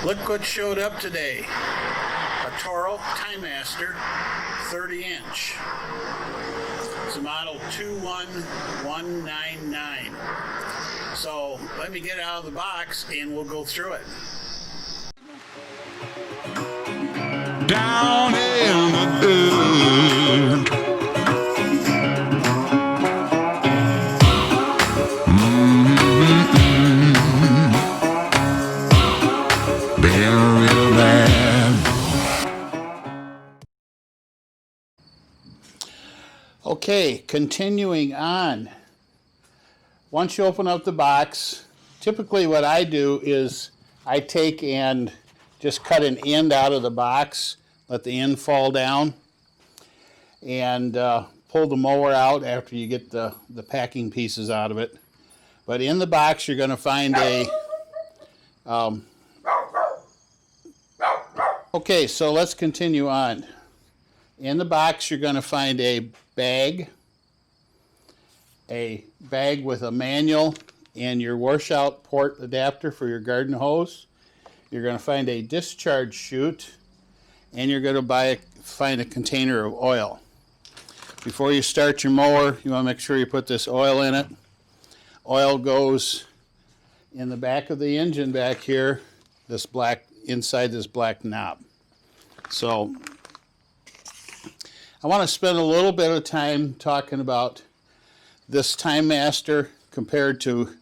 Look what showed up today. A Toro TimeMaster 30-inch. It's a model 21199. So let me get it out of the box and we'll go through it. Down in the dirt. Been real bad. Okay, continuing on. Once you open up the box, typically what I do is I take and just cut an end out of the box, let the end fall down, and pull the mower out after you get the packing pieces out of it. But in the box you're going to find a okay, so let's continue on. In the box you're going to find a bag with a manual and your washout port adapter for your garden hose. You're going to find a discharge chute, and you're going to find a container of oil. Before you start your mower, you want to make sure you put this oil in it. Oil goes in the back of the engine back here, inside this black knob. So I want to spend a little bit of time talking about this TimeMaster compared to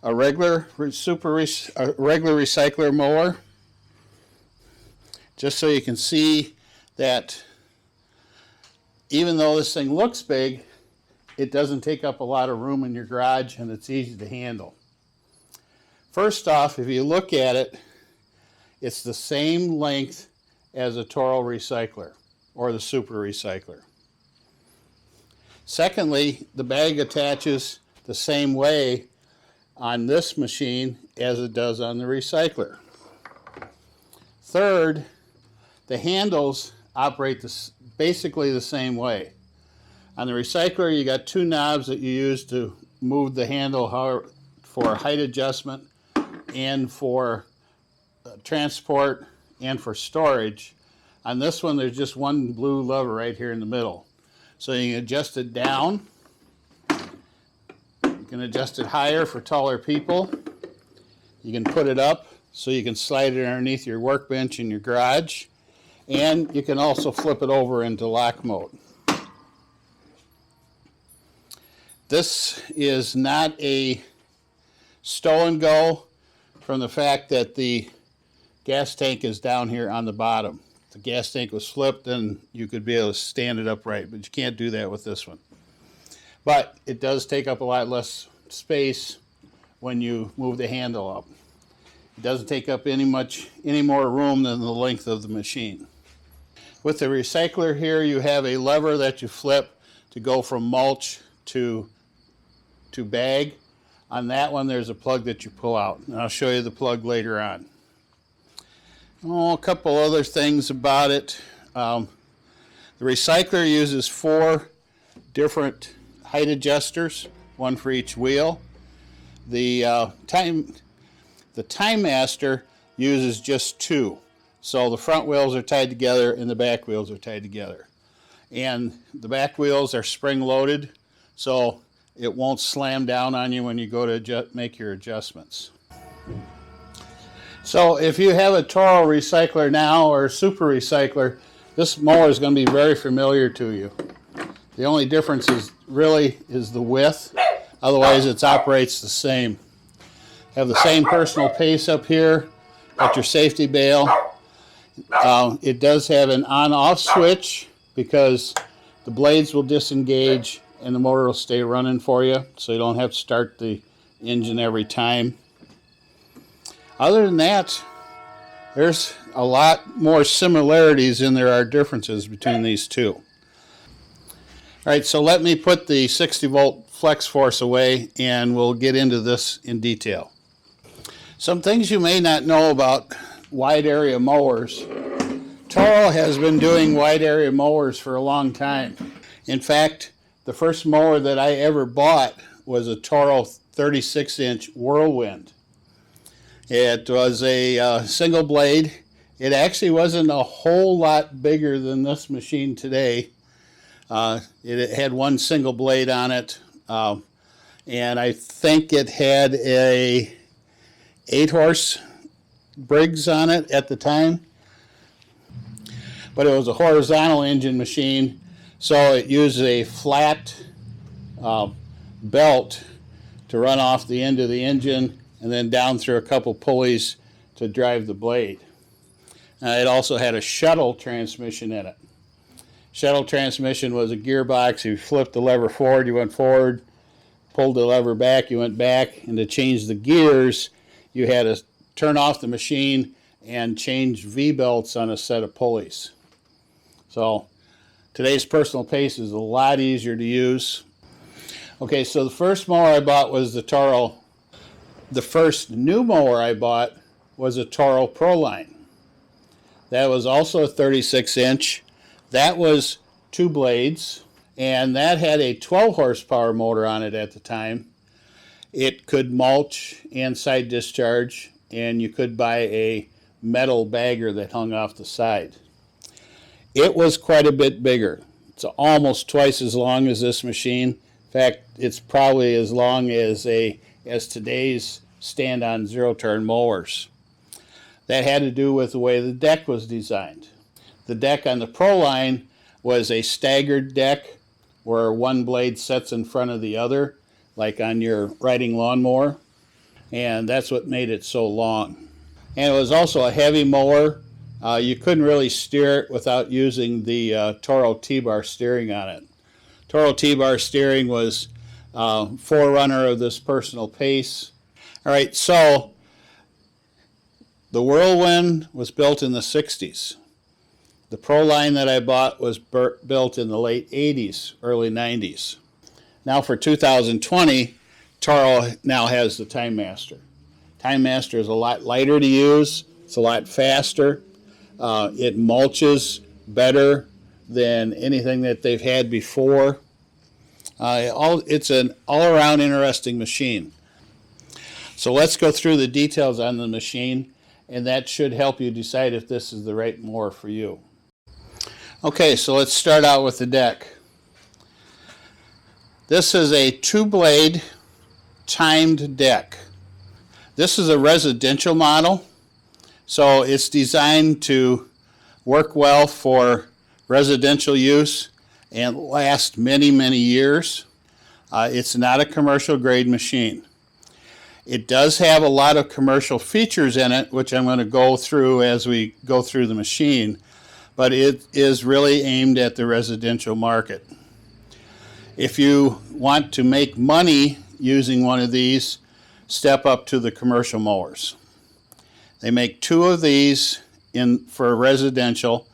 a regular recycler mower, just so you can see that even though this thing looks big, it doesn't take up a lot of room in your garage and it's easy to handle. First off, if you look at it, it's the same length as a Toro recycler or the super recycler. Secondly, the bag attaches the same way on this machine as it does on the recycler. Third, the handles operate basically the same way. On the recycler, you got two knobs that you use to move the handle for height adjustment and for transport and for storage. On this one, there's just one blue lever right here in the middle. So you can adjust it down. You can adjust it higher for taller people. You can put it up so you can slide it underneath your workbench in your garage. And you can also flip it over into lock mode. This is not a stow and go from the fact that the gas tank is down here on the bottom. If the gas tank was flipped, then you could be able to stand it upright, but you can't do that with this one. But it does take up a lot less space when you move the handle up. It doesn't take up any more room than the length of the machine. With the recycler here, you have a lever that you flip to go from mulch to bag. On that one, there's a plug that you pull out, and I'll show you the plug later on. Oh, a couple other things about it. The recycler uses 4 different height adjusters, one for each wheel. The TimeMaster uses just 2. So the front wheels are tied together and the back wheels are tied together. And the back wheels are spring loaded, so it won't slam down on you when you go to make your adjustments. So if you have a Toro recycler now or a super recycler, this mower is going to be very familiar to you. The only difference is the width. Otherwise it operates the same. Have the same personal pace up here, got your safety bail. It does have an on-off switch because the blades will disengage and the motor will stay running for you, so you don't have to start the engine every time. Other than that, there's a lot more similarities than there are differences between these two. All right, so let me put the 60-volt flex force away and we'll get into this in detail. Some things you may not know about wide area mowers. Toro has been doing wide area mowers for a long time. In fact, the first mower that I ever bought was a Toro 36-inch Whirlwind. It was a single blade. It actually wasn't a whole lot bigger than this machine today. It had one single blade on it, and I think it had a 8-horse Briggs on it at the time. But it was a horizontal engine machine, so it used a flat belt to run off the end of the engine and then down through a couple pulleys to drive the blade. It also had a shuttle transmission in it. Shuttle transmission was a gearbox. You flipped the lever forward, you went forward, pulled the lever back, you went back, and to change the gears, you had to turn off the machine and change V-belts on a set of pulleys. So today's personal pace is a lot easier to use. Okay, so the first mower I bought was the Toro. The first new mower I bought was a Toro ProLine. That was also a 36-inch. That was 2 blades, and that had a 12 horsepower motor on it at the time. It could mulch and side discharge, and you could buy a metal bagger that hung off the side. It was quite a bit bigger. It's almost twice as long as this machine. In fact, it's probably as long as today's stand-on zero-turn mowers. That had to do with the way the deck was designed. The deck on the ProLine was a staggered deck where one blade sets in front of the other, like on your riding lawnmower, and that's what made it so long. And it was also a heavy mower. You couldn't really steer it without using the Toro T-bar steering on it. Toro T-bar steering was forerunner of this personal pace. All right, so the Whirlwind was built in the 60s. The ProLine that I bought was built in the late 80s, early 90s. Now for 2020, Toro now has the TimeMaster. TimeMaster is a lot lighter to use. It's a lot faster. It mulches better than anything that they've had before. It's an all-around interesting machine. So let's go through the details on the machine, and that should help you decide if this is the right mower for you. Okay, so let's start out with the deck. This is a 2-blade timed deck. This is a residential model, so it's designed to work well for residential use and last many, many years. It's not a commercial grade machine. It does have a lot of commercial features in it, which I'm going to go through as we go through the machine, but it is really aimed at the residential market. If you want to make money using one of these, step up to the commercial mowers. They make 2 of these for residential.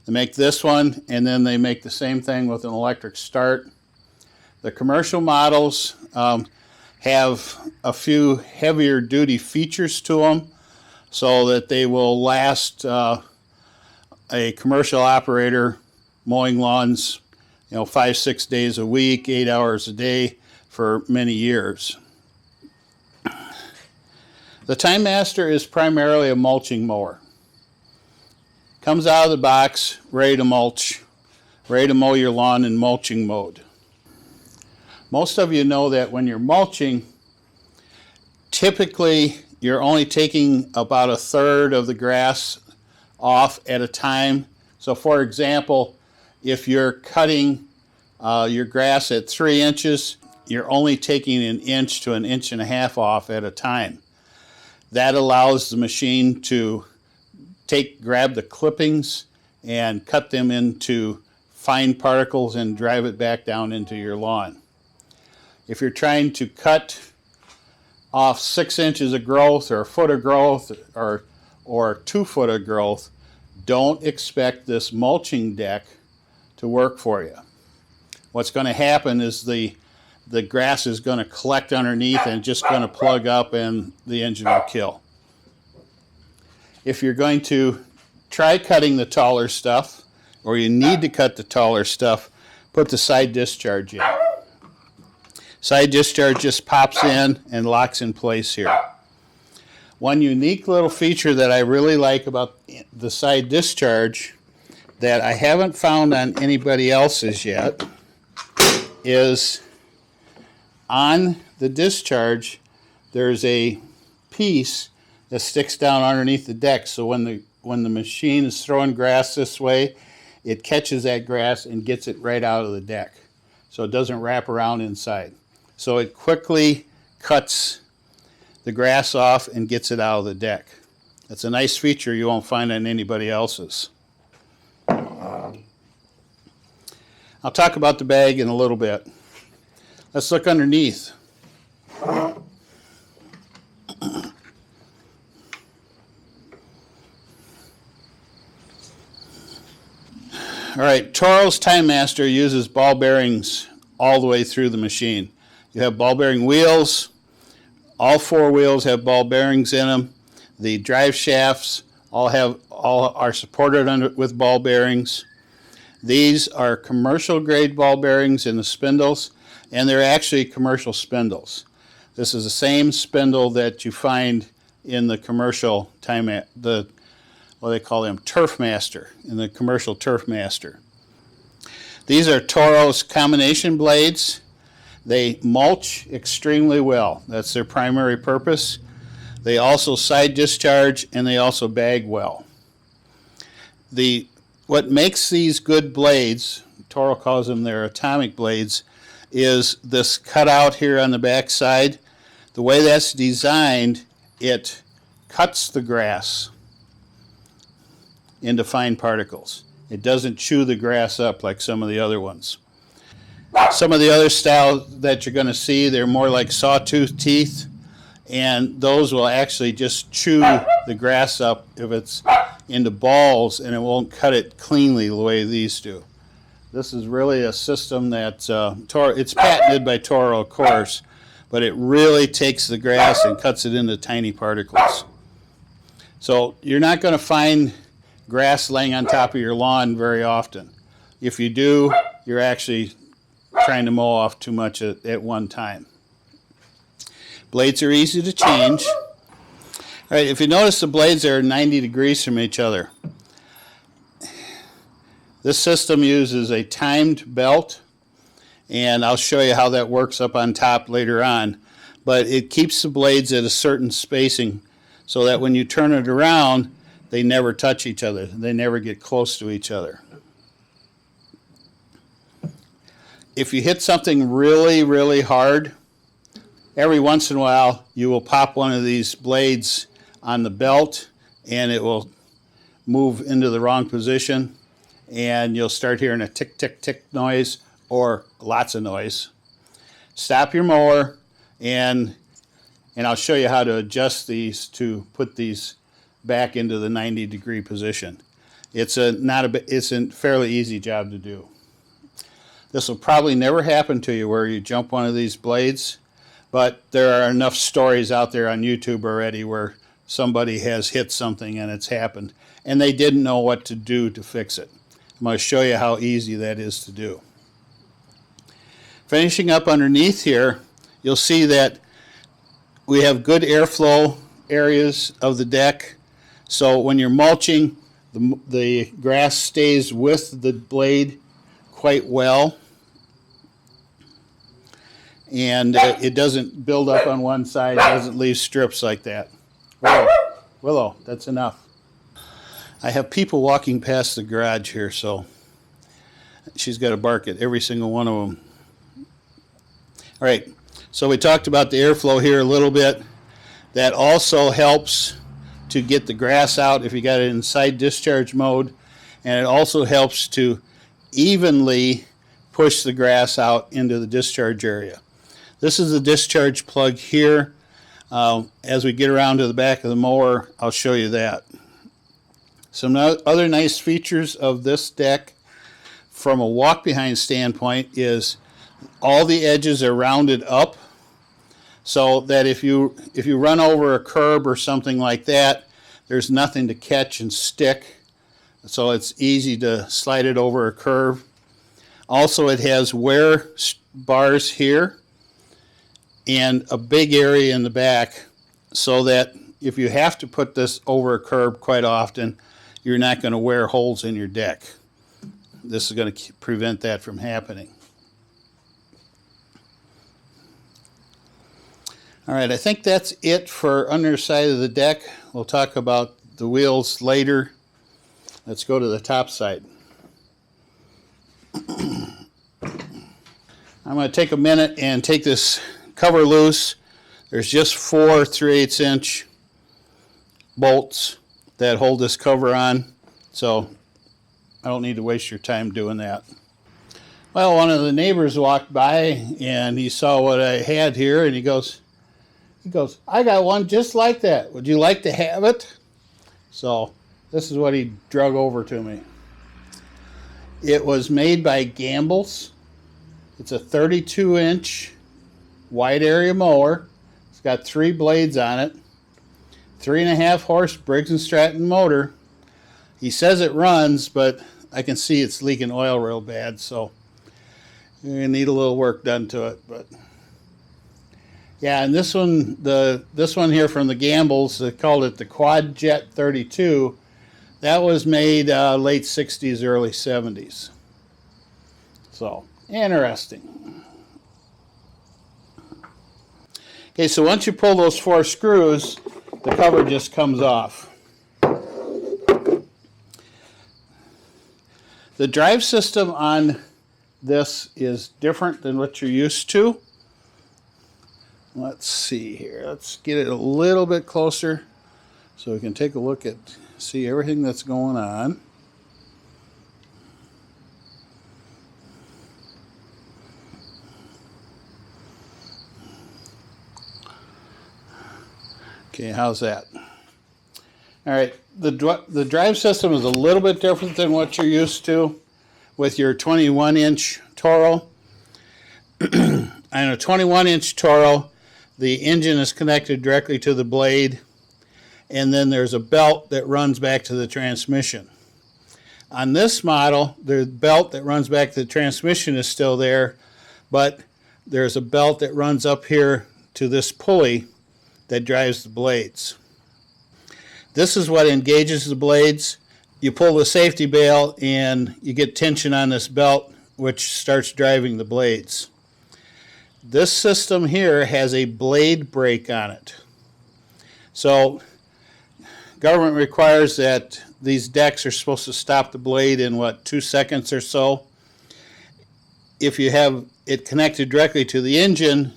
They make this one, and then they make the same thing with an electric start. The commercial models have a few heavier duty features to them so that they will last a commercial operator mowing lawns, 5-6 days a week, 8 hours a day for many years. The TimeMaster is primarily a mulching mower. Comes out of the box, ready to mulch, ready to mow your lawn in mulching mode. Most of you know that when you're mulching, typically you're only taking about 1/3 of the grass off at a time. So for example, if you're cutting your grass at 3 inches, you're only taking 1 inch to 1.5 inches off at a time. That allows the machine to grab the clippings and cut them into fine particles and drive it back down into your lawn. If you're trying to cut off 6 inches of growth or 1 foot of growth or 2 foot of growth, don't expect this mulching deck to work for you. What's going to happen is the grass is going to collect underneath and just going to plug up and the engine will kill. If you're going to try cutting the taller stuff, or you need to cut the taller stuff, put the side discharge in. Side discharge just pops in and locks in place here. One unique little feature that I really like about the side discharge that I haven't found on anybody else's yet is on the discharge there's a piece that sticks down underneath the deck, so when the machine is throwing grass this way, it catches that grass and gets it right out of the deck, so it doesn't wrap around inside. So it quickly cuts the grass off and gets it out of the deck. That's a nice feature you won't find on anybody else's. I'll talk about the bag in a little bit. Let's look underneath. All right, Toro's TimeMaster uses ball bearings all the way through the machine. You have ball bearing wheels. All 4 wheels have ball bearings in them. The drive shafts all are supported with ball bearings. These are commercial grade ball bearings in the spindles, and they're actually commercial spindles. This is the same spindle that you find in the commercial what they call them, TurfMaster, in the commercial TurfMaster. These are Toro's combination blades. They mulch extremely well. That's their primary purpose. They also side discharge, and they also bag well. What makes these good blades, Toro calls them their atomic blades, is this cutout here on the back side. The way that's designed, it cuts the grass into fine particles. It doesn't chew the grass up like some of the other ones. Some of the other styles that you're going to see, they're more like sawtooth teeth, and those will actually just chew the grass up if it's into balls, and it won't cut it cleanly the way these do. This is really a system that Toro, it's patented by Toro, of course, but it really takes the grass and cuts it into tiny particles. So you're not going to find grass laying on top of your lawn very often. If you do, you're actually trying to mow off too much at one time. Blades are easy to change. All right, if you notice, the blades are 90 degrees from each other. This system uses a timed belt, and I'll show you how that works up on top later on. But it keeps the blades at a certain spacing so that when you turn it around, they never touch each other. They never get close to each other. If you hit something really, really hard, every once in a while you will pop one of these blades on the belt and it will move into the wrong position, and you'll start hearing a tick, tick, tick noise or lots of noise. Stop your mower, and I'll show you how to adjust these to put these back into the 90-degree position. It's a fairly easy job to do. This will probably never happen to you where you jump one of these blades, but there are enough stories out there on YouTube already where somebody has hit something and it's happened, and they didn't know what to do to fix it. I'm going to show you how easy that is to do. Finishing up underneath here, you'll see that we have good airflow areas of the deck, so when you're mulching, the grass stays with the blade quite well, and it doesn't build up on one side, doesn't leave strips like that. Willow, that's enough. I have people walking past the garage here, so she's got to bark at every single one of them. All right, so we talked about the airflow here a little bit. That also helps to get the grass out if you got it in side discharge mode, and it also helps to evenly push the grass out into the discharge area. This is the discharge plug here. As we get around to the back of the mower, I'll show you that. Some other nice features of this deck from a walk-behind standpoint is all the edges are rounded up, so that if you run over a curb or something like that, there's nothing to catch and stick, so it's easy to slide it over a curve. Also, it has wear bars here and a big area in the back so that if you have to put this over a curb quite often, you're not going to wear holes in your deck. This is going to prevent that from happening. All right, I think that's it for underside of the deck. We'll talk about the wheels later. Let's go to the top side. I'm going to take a minute and take this cover loose. There's just 4 3/8 inch bolts that hold this cover on, so I don't need to waste your time doing that. Well, one of the neighbors walked by and he saw what I had here, and he goes, I got one just like that. Would you like to have it? So this is what he drug over to me. It was made by Gamble's. It's a 32-inch wide area mower. It's got 3 blades on it. 3.5 horse Briggs & Stratton motor. He says it runs, but I can see it's leaking oil real bad, so you're gonna need a little work done to it. But yeah, and this one here from the Gamble's, they called it the Quad Jet 32. That was made late 60s, early 70s. So interesting. Okay, so once you pull those 4 screws, the cover just comes off. The drive system on this is different than what you're used to. Let's see here. Let's get it a little bit closer so we can take a look at, see everything that's going on. Okay, how's that? All right, the drive system is a little bit different than what you're used to with your 21-inch Toro. On a 21-inch Toro, the engine is connected directly to the blade, and then there's a belt that runs back to the transmission. On this model, the belt that runs back to the transmission is still there, but there's a belt that runs up here to this pulley that drives the blades. This is what engages the blades. You pull the safety bail and you get tension on this belt, which starts driving the blades. This system here has a blade brake on it. So government requires that these decks are supposed to stop the blade in 2 seconds or so. If you have it connected directly to the engine,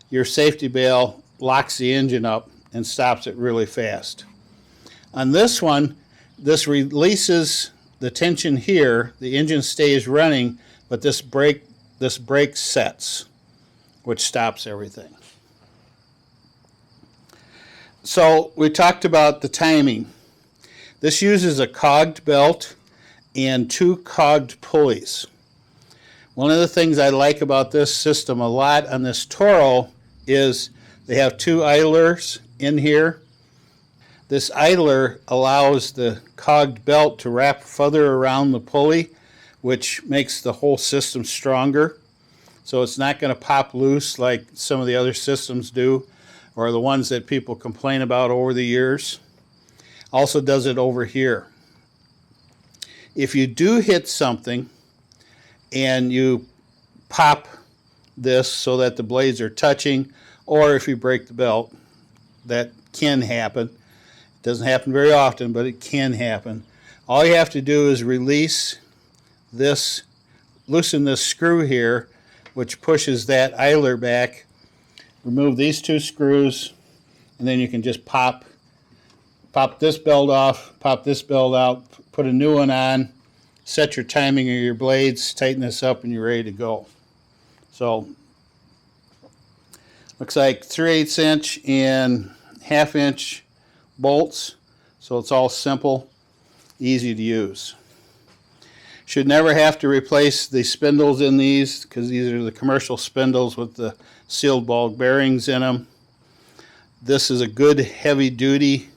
your safety bail locks the engine up and stops it really fast. On this one, this releases the tension here. The engine stays running, but this brake sets, which stops everything. So we talked about the timing. This uses a cogged belt and 2 cogged pulleys. One of the things I like about this system a lot on this Toro is they have 2 idlers in here. This idler allows the cogged belt to wrap further around the pulley, which makes the whole system stronger. So it's not going to pop loose like some of the other systems do, or the ones that people complain about over the years. Also does it over here. If you do hit something and you pop this so that the blades are touching, or if you break the belt, that can happen. It doesn't happen very often, but it can happen. All you have to do is release this, loosen this screw here, which pushes that idler back. Remove these 2 screws, and then you can just pop this belt off, pop this belt out, put a new one on, set your timing of your blades, tighten this up, and you're ready to go. So looks like 3/8 inch and 1/2 inch bolts, so it's all simple, easy to use. Should never have to replace the spindles in these, because these are the commercial spindles with the sealed ball bearings in them. This is a good heavy duty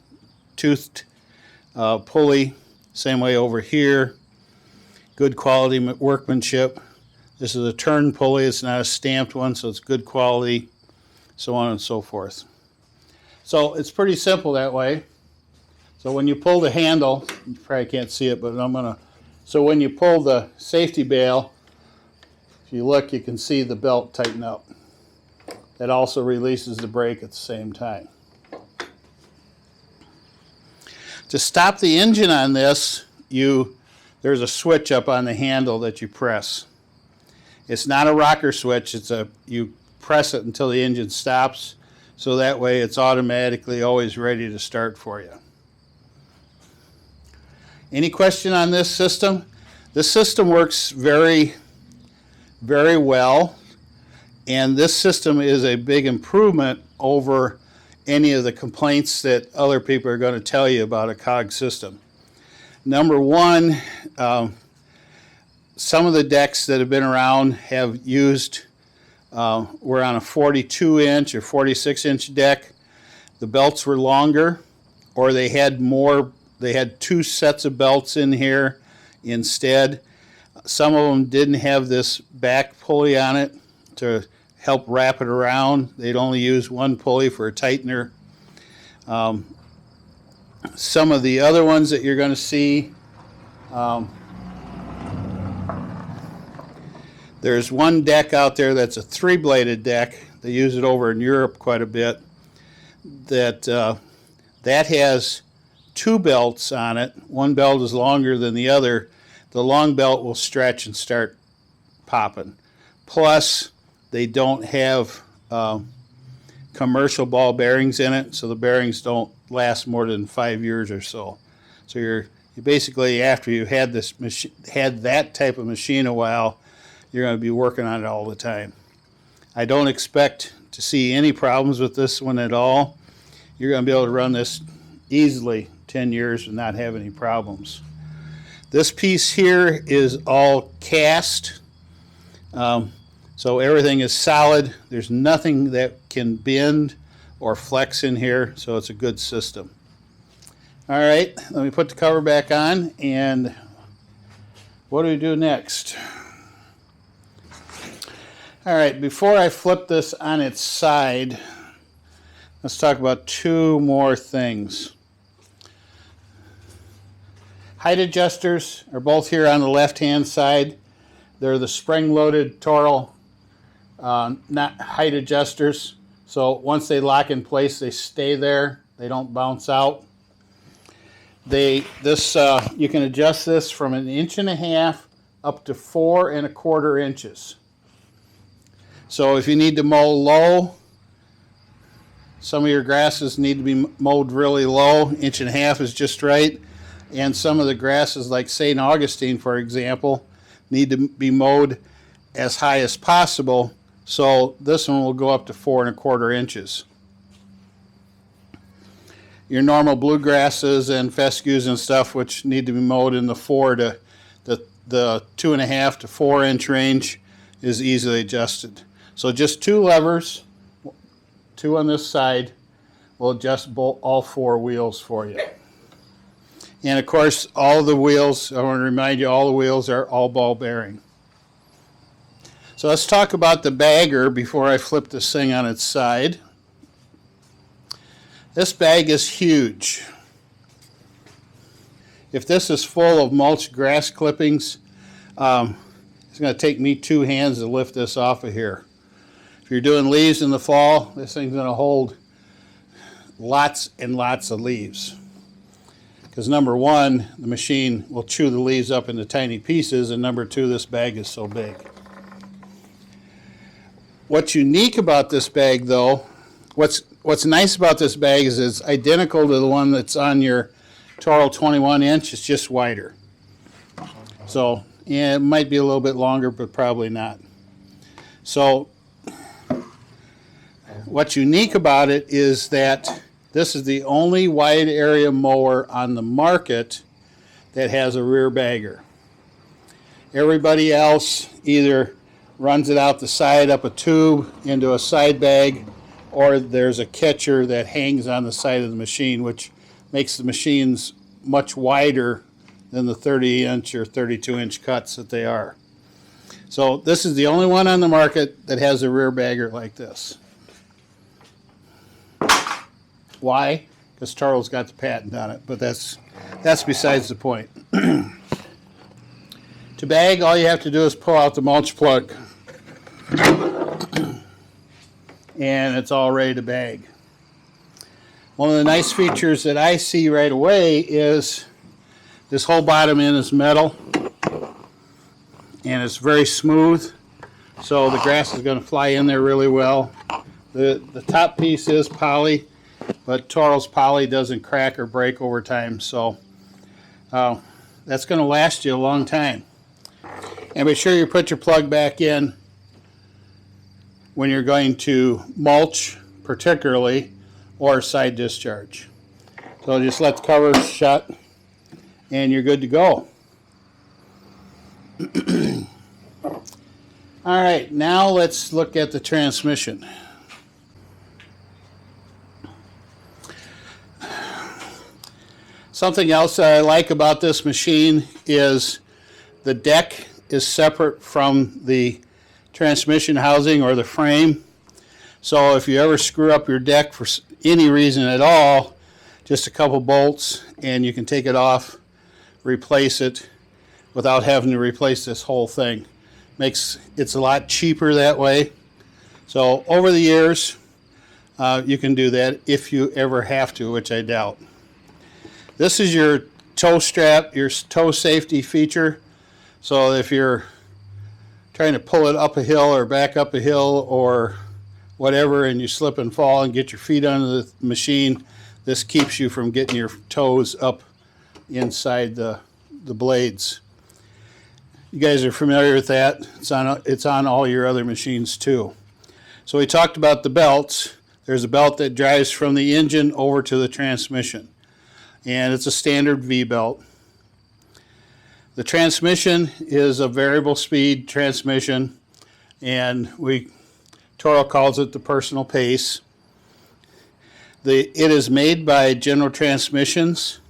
toothed pulley, same way over here. Good quality workmanship. This is a turn pulley, it's not a stamped one, so it's good quality, so on and so forth. So it's pretty simple that way. So when you pull the handle, you probably can't see it, but so when you pull the safety bail, if you look, you can see the belt tighten up. That also releases the brake at the same time. To stop the engine on this, there's a switch up on the handle that you press. It's not a rocker switch, you press it until the engine stops, so that way it's automatically always ready to start for you. Any question on this system? This system works very, very well, and this system is a big improvement over any of the complaints that other people are going to tell you about a COG system. Number one, some of the decks that have been around have used, were on a 42-inch or 46-inch deck. The belts were longer, or they had two sets of belts in here instead. Some of them didn't have this back pulley on it to help wrap it around. They'd only use one pulley for a tightener. Some of the other ones that you're going to see, there's one deck out there that's a 3-bladed deck. They use it over in Europe quite a bit. That has 2 belts on it. One belt is longer than the other. The long belt will stretch and start popping. Plus, they don't have commercial ball bearings in it, so the bearings don't last more than 5 years or so. So you basically, after you've had that type of machine a while, you're going to be working on it all the time. I don't expect to see any problems with this one at all. You're going to be able to run this easily 10 years and not have any problems. This piece here is all cast, so everything is solid. There's nothing that can bend or flex in here, so it's a good system. All right, let me put the cover back on, and what do we do next? All right, before I flip this on its side, let's talk about 2 more things. Height adjusters are both here on the left-hand side. They're the spring-loaded Toro not height adjusters. So once they lock in place, they stay there. They don't bounce out. You can adjust this from 1.5 inches up to 4¼ inches. So if you need to mow low, some of your grasses need to be mowed really low. 1.5 inches is just right. And some of the grasses, like St. Augustine, for example, need to be mowed as high as possible. So this one will go up to 4¼ inches. Your normal bluegrasses and fescues and stuff, which need to be mowed in the 2.5 to 4 inch range, is easily adjusted. So just 2 levers, 2 on this side, will adjust all 4 wheels for you. And of course, all the wheels, I want to remind you, all the wheels are all ball bearing. So let's talk about the bagger before I flip this thing on its side. This bag is huge. If this is full of mulch grass clippings, it's going to take me 2 hands to lift this off of here. If you're doing leaves in the fall, this thing's going to hold lots and lots of leaves. Because number one, the machine will chew the leaves up into tiny pieces, and number 2, this bag is so big. What's unique about this bag, though, what's nice about this bag is it's identical to the one that's on your Toro 21-inch. It's just wider. So, yeah, it might be a little bit longer, but probably not. So, what's unique about it is that this is the only wide area mower on the market that has a rear bagger. Everybody else either runs it out the side up a tube into a side bag, or there's a catcher that hangs on the side of the machine, which makes the machines much wider than the 30-inch or 32-inch cuts that they are. So this is the only one on the market that has a rear bagger like this. Why? Because Toro's got the patent on it, but that's besides the point. To bag, all you have to do is pull out the mulch plug, and it's all ready to bag. One of the nice features that I see right away is this whole bottom end is metal, and it's very smooth, so the grass is going to fly in there really well. The top piece is poly, but Toro's poly doesn't crack or break over time, so that's going to last you a long time. And be sure you put your plug back in when you're going to mulch, particularly, or side discharge. So just let the cover shut and you're good to go. All right, now let's look at the transmission. Something else that I like about this machine is the deck is separate from the transmission housing or the frame. So if you ever screw up your deck for any reason at all, just a couple bolts and you can take it off, replace it without having to replace this whole thing. It's a lot cheaper that way. So over the years, you can do that if you ever have to, which I doubt. This is your toe strap, your toe safety feature. So if you're trying to pull it up a hill or back up a hill or whatever and you slip and fall and get your feet under the machine, this keeps you from getting your toes up inside the blades. You guys are familiar with that. It's on all your other machines too. So we talked about the belts. There's a belt that drives from the engine over to the transmission, and it's a standard V-belt. The transmission is a variable speed transmission, and Toro calls it the personal pace. It is made by General Transmissions,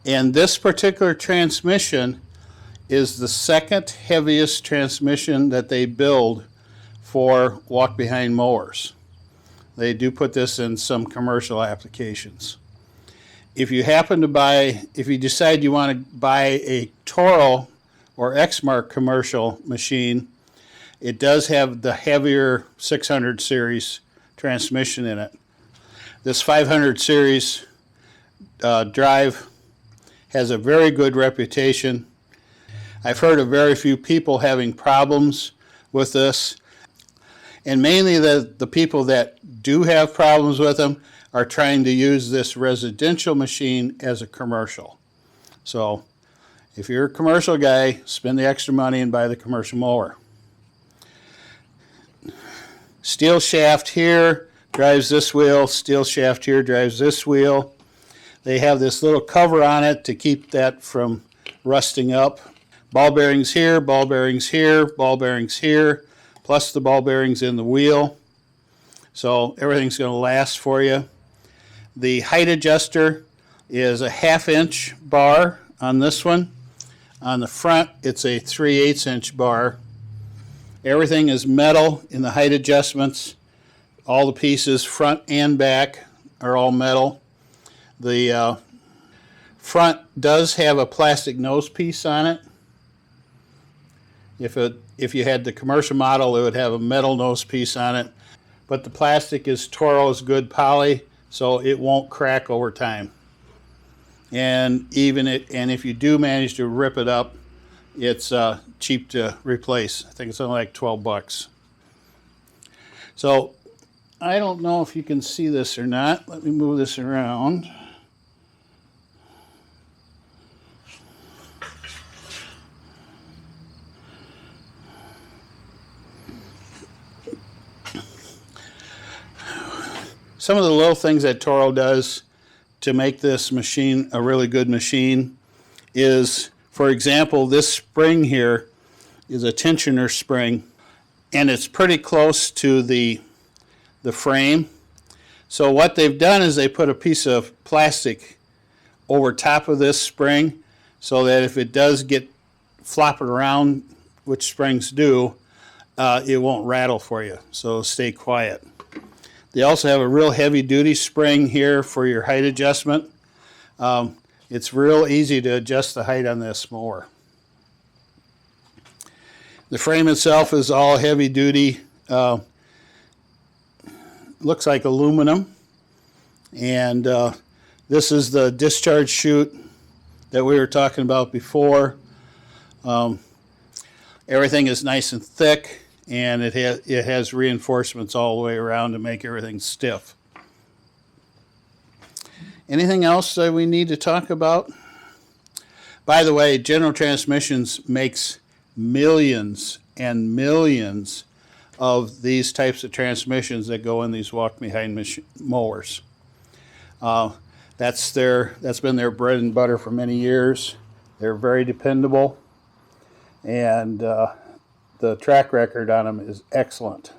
and this particular transmission is the second heaviest transmission that they build for walk-behind mowers. They do put this in some commercial applications. If you decide you want to buy a Toro or Exmark commercial machine, it does have the heavier 600 series transmission in it. This 500 series drive has a very good reputation. I've heard of very few people having problems with this, and mainly the people that do have problems with them are trying to use this residential machine as a commercial. So if you're a commercial guy, spend the extra money and buy the commercial mower. Steel shaft here drives this wheel, steel shaft here drives this wheel. They have this little cover on it to keep that from rusting up. Ball bearings here, ball bearings here, ball bearings here, plus the ball bearings in the wheel. So everything's going to last for you. The height adjuster is a 1/2 inch bar on this one. On the front, it's a 3/8 inch bar. Everything is metal in the height adjustments. All the pieces, front and back, are all metal. The front does have a plastic nose piece on it. If you had the commercial model, it would have a metal nose piece on it. But the plastic is Toro's good poly, so it won't crack over time. And if you do manage to rip it up, it's cheap to replace. I think it's only like 12 bucks. So I don't know if you can see this or not. Let me move this around. Some of the little things that Toro does to make this machine a really good machine is, for example, this spring here is a tensioner spring, and it's pretty close to the frame. So what they've done is they put a piece of plastic over top of this spring so that if it does get flopping around, which springs do, it won't rattle for you, so stay quiet. They also have a real heavy duty spring here for your height adjustment. It's real easy to adjust the height on this mower. The frame itself is all heavy duty, looks like aluminum, and this is the discharge chute that we were talking about before. Everything is nice and thick, and it has reinforcements all the way around to make everything stiff. Anything else that we need to talk about? By the way, General Transmissions makes millions and millions of these types of transmissions that go in these walk-behind mowers. That's been their bread and butter for many years. They're very dependable, and the track record on them is excellent.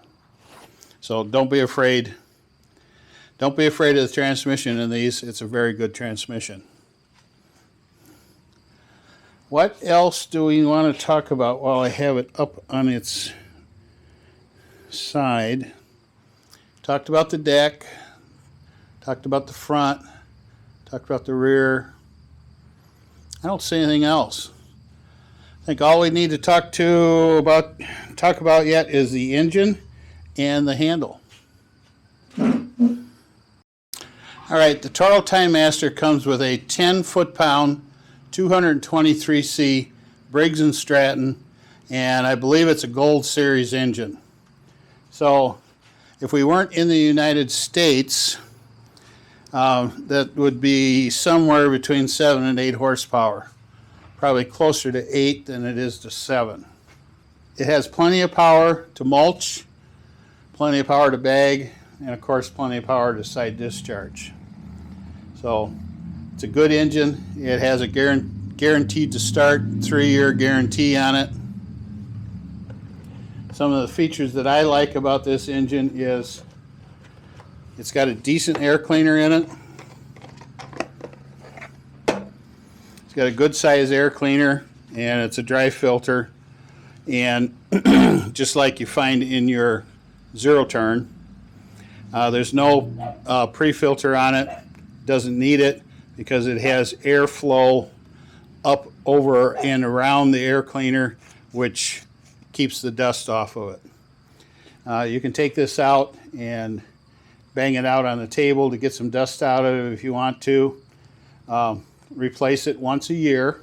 So don't be afraid. Don't be afraid of the transmission in these. It's a very good transmission. What else do we want to talk about while I have it up on its side? Talked about the deck, talked about the front, talked about the rear. I don't see anything else. I think all we need to talk about yet is the engine and the handle. All right, the Toro TimeMaster comes with a 10 foot-pound 223C Briggs & Stratton, and I believe it's a Gold Series engine. So if we weren't in the United States, that would be somewhere between 7 and 8 horsepower. Probably closer to 8 than it is to 7. It has plenty of power to mulch, plenty of power to bag, and of course plenty of power to side discharge. So it's a good engine. It has a guaranteed to start 3-year guarantee on it. Some of the features that I like about this engine is it's got a decent air cleaner in it. It's got a good size air cleaner, and it's a dry filter. And just like you find in your zero turn, there's no pre-filter on it. Doesn't need it because it has airflow up, over, and around the air cleaner, which keeps the dust off of it. You can take this out and bang it out on the table to get some dust out of it if you want to. Replace it once a year.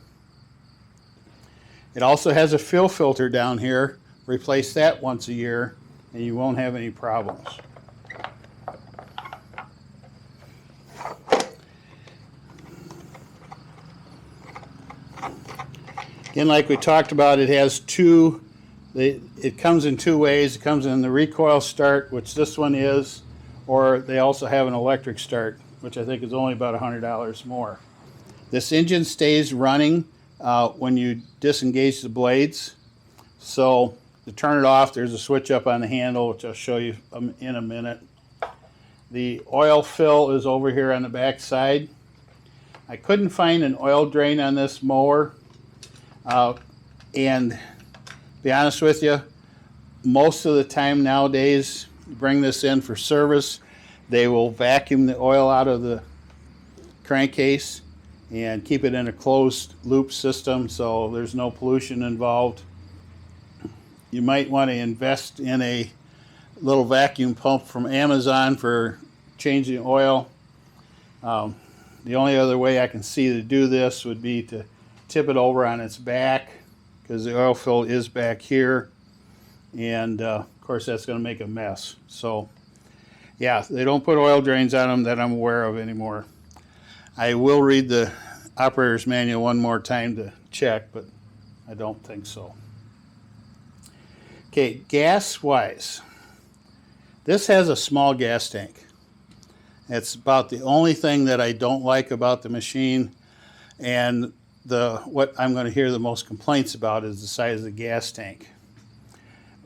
It also has a fill filter down here. Replace that once a year and you won't have any problems. Again, like we talked about, it has it comes in two ways. It comes in the recoil start, which this one is, or they also have an electric start, which I think is only about $100 more. This engine stays running when you disengage the blades. So to turn it off, there's a switch up on the handle, which I'll show you in a minute. The oil fill is over here on the back side. I couldn't find an oil drain on this mower. And to be honest with you, most of the time nowadays, you bring this in for service, they will vacuum the oil out of the crankcase and keep it in a closed loop system so there's no pollution involved. You might want to invest in a little vacuum pump from Amazon for changing oil. The only other way I can see to do this would be to tip it over on its back, because the oil fill is back here, and of course that's going to make a mess. So yeah, they don't put oil drains on them that I'm aware of anymore. I will read the operator's manual one more time to check, but I don't think so. Okay, gas wise, this has a small gas tank. It's about the only thing that I don't like about the machine, and what I'm going to hear the most complaints about is the size of the gas tank.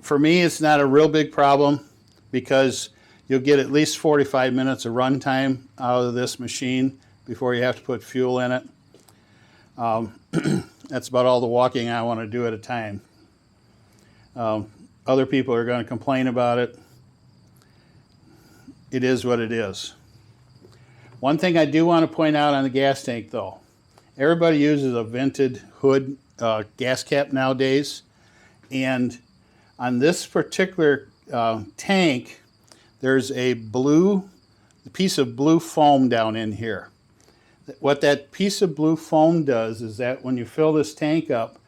For me, it's not a real big problem because you'll get at least 45 minutes of run time out of this machine before you have to put fuel in it. That's about all the walking I want to do at a time. Other people are going to complain about it. it is what it is. One thing I do want to point out on the gas tank though, everybody uses a vented hood gas cap nowadays, and on this particular tank, there's a piece of blue foam down in here. What that piece of blue foam does is that when you fill this tank up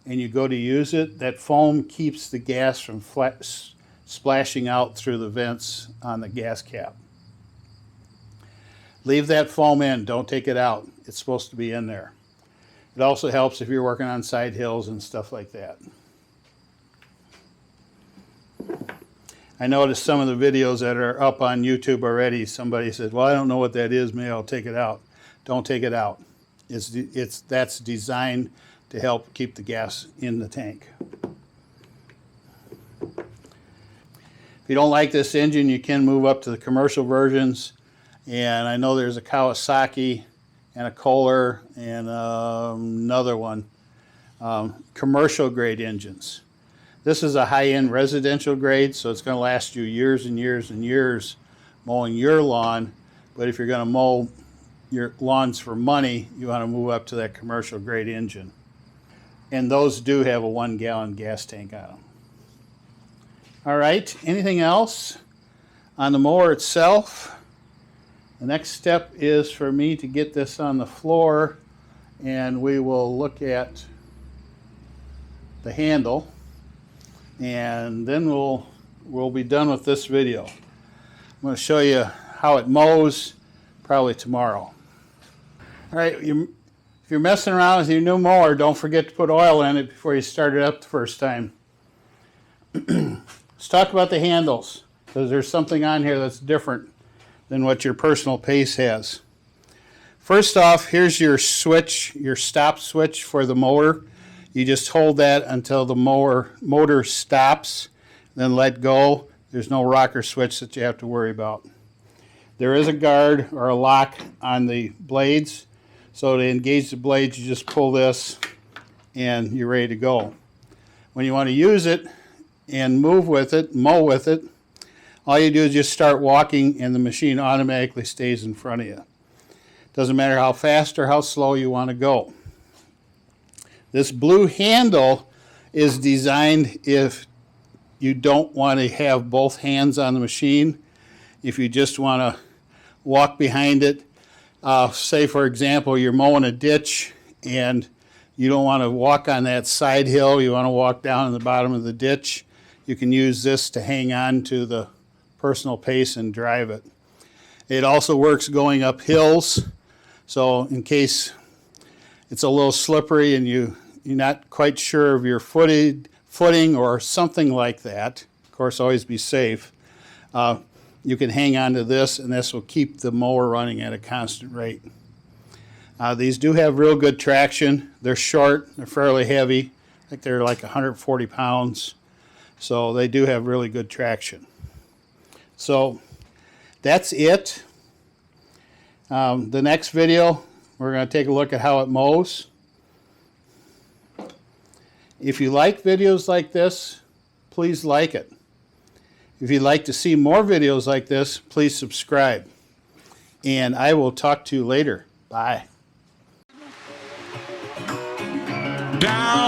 and you go to use it, that foam keeps the gas from splashing out through the vents on the gas cap. Leave that foam in, don't take it out. It's supposed to be in there. It also helps if you're working on side hills and stuff like that. I noticed some of the videos that are up on YouTube already, somebody said, well, I don't know what that is, maybe I'll take it out. Don't take it out. That's designed to help keep the gas in the tank. If you don't like this engine, you can move up to the commercial versions. And I know there's a Kawasaki and a Kohler and another one, commercial grade engines. This is a high-end residential grade, so it's going to last you years and years and years mowing your lawn. But if you're going to mow your lawns for money, you want to move up to that commercial grade engine. And those do have a 1-gallon gas tank on them. All right, anything else on the mower itself? The next step is for me to get this on the floor, and we will look at the handle, and then we'll be done with this video. I'm going to show you how it mows probably tomorrow. All right, if you're messing around with your new mower, don't forget to put oil in it before you start it up the first time. Let's talk about the handles, because there's something on here that's different than what your personal pace has. First off, here's your switch, your stop switch for the mower. You just hold that until the motor stops, then let go. There's no rocker switch that you have to worry about. There is a guard or a lock on the blades. So to engage the blades, you just pull this and you're ready to go. When you want to use it and move with it, mow with it, all you do is just start walking and the machine automatically stays in front of you. Doesn't matter how fast or how slow you want to go. This blue handle is designed if you don't want to have both hands on the machine. If you just want to walk behind it, say for example you're mowing a ditch and you don't want to walk on that side hill, you want to walk down in the bottom of the ditch, you can use this to hang on to the personal pace and drive it. It also works going up hills, so in case it's a little slippery and you're not quite sure of your footing or something like that, of course always be safe, you can hang on to this and this will keep the mower running at a constant rate. These do have real good traction. They're short, they're fairly heavy. I think they're like 140 pounds, so they do have really good traction. So that's it. The next video, we're going to take a look at how it mows. If you like videos like this, please like it. If you'd like to see more videos like this, please subscribe. And I will talk to you later. Bye. Down